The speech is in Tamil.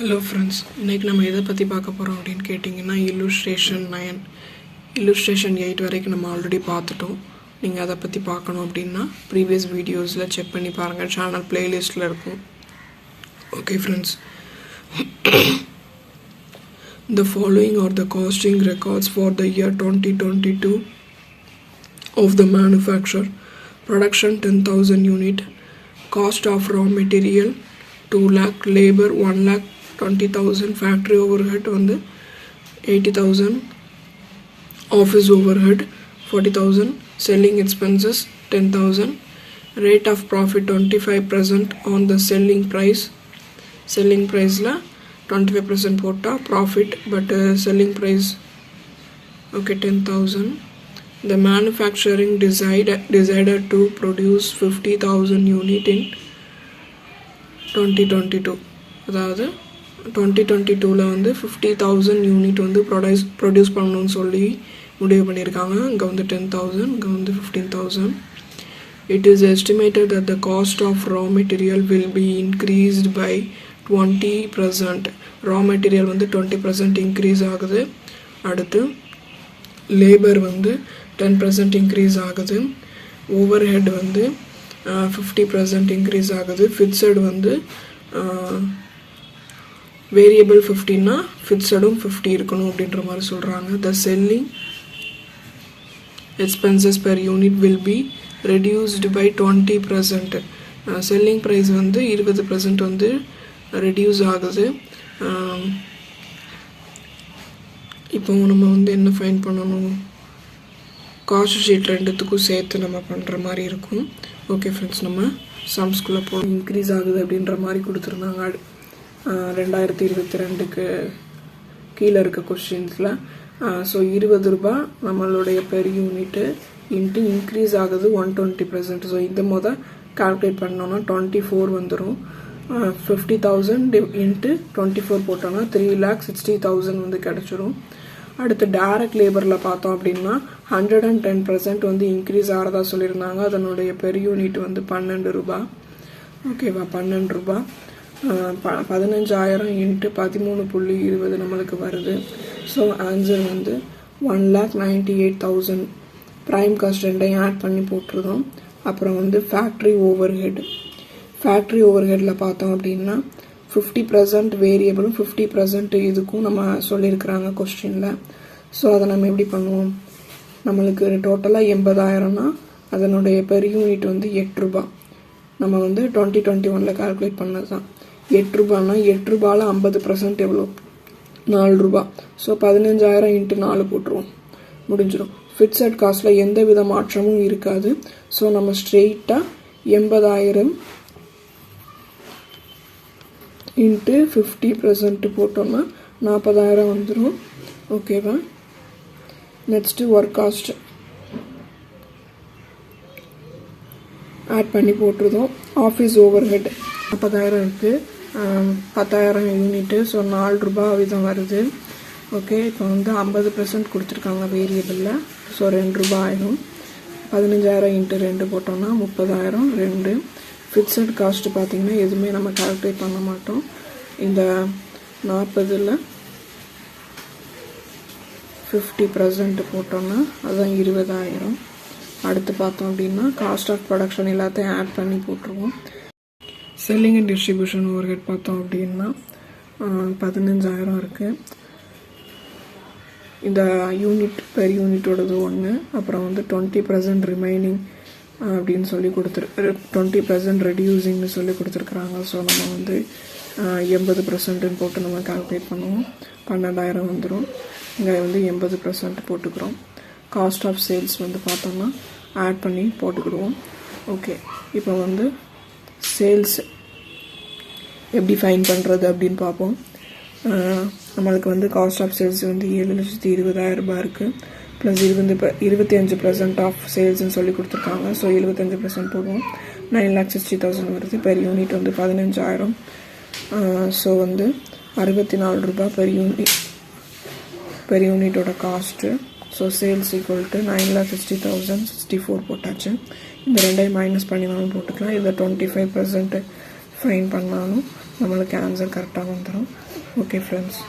ஹலோ ஃப்ரெண்ட்ஸ், இன்றைக்கி நம்ம எதை பற்றி பார்க்க போகிறோம் அப்படின்னு கேட்டிங்கன்னா இல்லுஸ்ட்ரேஷன் 9 இல்லுஸ்ட்ரேஷன் 8 வரைக்கும் நம்ம ஆல்ரெடி பார்த்துட்டோம். நீங்கள் அதை பற்றி பார்க்கணும் அப்படின்னா ப்ரீவியஸ் வீடியோஸில் செக் பண்ணி பாருங்கள், சேனல் ப்ளேலிஸ்ட்டில் இருக்கும். Okay friends, the following are the costing records for the year 2022 of the manufacturer. Production 10,000 unit, cost of raw material 2 lakh, labor 1 lakh 20,000, factory overhead வந்து 80,000, office overhead 40,000, selling expenses 10,000, rate of profit 25% on the selling price. selling priceல 25% போட்டா profit, but selling price okay 10,000. The manufacturing decided to produce 50,000 unit in 2022. அதாவது 2022ல வந்து 50,000 யூனிட் வந்து ப்ரொடியூஸ் பண்ணணும்னு சொல்லி முடிவு பண்ணியிருக்காங்க. இங்கே வந்து 10,000, இங்கே வந்து 15,000. It is estimated that the cost of raw material will be increased by 20%. raw material வந்து 20% இன்க்ரீஸ் ஆகுது. அடுத்து லேபர் வந்து 10% இன்க்ரீஸ் ஆகுது. ஓவர்ஹெட் வந்து 50% இன்க்ரீஸ் ஆகுது. ஃபிக்ஸட் வந்து வேரியபிள் 50னா ஃபிக்ஸடும் 50 இருக்கணும் அப்படின்ற மாதிரி சொல்கிறாங்க. The selling expenses per unit will be reduced by 20%. Selling price வந்து 20% வந்து ரெடியூஸ் ஆகுது. இப்போ நம்ம வந்து என்ன ஃபைன் பண்ணணும், காஸ்ட் ஷீட் ரெண்டுத்துக்கும் சேர்த்து நம்ம பண்ணுற மாதிரி இருக்கும். ஓகே ஃப்ரெண்ட்ஸ், நம்ம சம்ஸ்குள்ளே இன்க்ரீஸ் ஆகுது அப்படின்ற மாதிரி கொடுத்துருந்தாங்க 2022க்கு கீழே இருக்க கொஸ்டின்ஸில். ஸோ 20 ரூபா நம்மளுடைய பெர் யூனிட்டு இன்ட்டு இன்க்ரீஸ் ஆகுது 120%. ஸோ இந்த கால்குலேட் பண்ணோன்னா 24 வந்துடும். 50,000 இன்ட்டு 24 போட்டோன்னா 3,60,000 வந்து கிடச்சிரும். அடுத்து டைரக்ட் லேபரில் பார்த்தோம் அப்படின்னா 110% வந்து இன்க்ரீஸ் ஆகிறதா சொல்லியிருந்தாங்க. அதனுடைய பெர் யூனிட் வந்து 12 ரூபா. ஓகேவா, 12 ரூபா. 15,000 இன்ட்டு 13.20 நம்மளுக்கு வருது. ஸோ ஆன்சர் வந்து 1,98,000. ப்ரைம் காஸ்ட் ரெண்டையும் ஆட் பண்ணி போட்டுருதோம். அப்புறம் வந்து ஃபேக்ட்ரி ஓவர்ஹெட்டில் பார்த்தோம் அப்படின்னா 50% வேரியபிளும் 50% இதுக்கும் நம்ம சொல்லியிருக்கிறாங்க கொஸ்டினில். ஸோ அதை நம்ம எப்படி பண்ணுவோம், நம்மளுக்கு டோட்டலாக 80,000னா அதனுடைய பெர் யூனிட் வந்து 8 ரூபா. நம்ம வந்து 2021ல் கால்குலேட் பண்ணது தான். 8 ரூபான்னா 8 ரூபாயில் 50% எவ்வளோ, 4 ரூபா. ஸோ 15,000 இன்ட்டு 4 போட்டுருவோம், முடிஞ்சிடும். ஃபிக்ஸட் காஸ்ட்டில் எந்த வித மாற்றமும் இருக்காது. ஸோ நம்ம ஸ்ட்ரெயிட்டாக 80,000 இன்ட்டு 50% போட்டோம்னா 40,000 வந்துடும். ஓகேவா. நெக்ஸ்ட்டு ஒர்க் காஸ்ட் ஆட் பண்ணி போட்டுருதோம். ஆஃபீஸ் ஓவர்ஹெட் 40,000 இருக்குது, 10,000 யூனிட்டு. ஸோ 4 ரூபா விதம் வருது. ஓகே, இப்போ வந்து 50% கொடுத்துருக்காங்க வேரியபிளில். ஸோ 2 ரூபா ஆயிடும். 15,000 இன்ட்டு 2 போட்டோம்னா 30,000. 2 ஃபிக்ஸட் காஸ்ட்டு பார்த்திங்கன்னா எதுவுமே நம்ம கால்குலேட் பண்ண மாட்டோம். இந்த 40ல் 50% போட்டோம்னா அதுதான் 20,000. அடுத்து பார்த்தோம் அப்படின்னா காஸ்ட் ஆஃப் ப்ரொடக்ஷன் எல்லாத்தையும் ஆட் பண்ணி போட்டுருவோம். செல்லிங் அண்ட் டிஸ்ட்ரிபியூஷன் ஓவர்ஹெட் பார்த்தோம் அப்படின்னா 15,000 இருக்குது. இந்த யூனிட் பெர் யூனிட்டோடது 1. அப்புறம் வந்து 20% ரிமைனிங் அப்படின்னு சொல்லி 20% ரெடியூசிங்னு சொல்லி கொடுத்துருக்குறாங்க. ஸோ நம்ம வந்து 80% போட்டு நம்ம கால்குலேட் பண்ணுவோம். 12,000 வந்துடும். இங்கே வந்து 80% போட்டுக்கிறோம். காஸ்ட் ஆஃப் சேல்ஸ் வந்து பார்த்தோம்னா ஆட் பண்ணி போட்டுக்கிடுவோம். ஓகே, இப்போ வந்து சேல்ஸ் எப்படி ஃபைன் பண்ணுறது அப்படின்னு பார்ப்போம். நம்மளுக்கு வந்து காஸ்ட் ஆஃப் சேல்ஸ் வந்து 7,20,000 ரூபாய் இருக்குது. ப்ளஸ் 25% ஆஃப் சேல்ஸ்ன்னு சொல்லி கொடுத்துருக்காங்க. ஸோ 75% போடுவோம். 9,60,000 வருது. பெர் யூனிட் வந்து 15,000. ஸோ வந்து 64 ரூபா பெர் யூனிட்டோட cost. So sales equal to 9,60,000 64 போட்டாச்சு. இந்த ரெண்டையும் மைனஸ் பண்ணி நம்ம போட்டுக்கலாம். இதை 25% ஃபைன் பண்ணாலும் நம்மளுக்கு ஆன்சர் கரெக்டாக வந்துடும். Okay friends.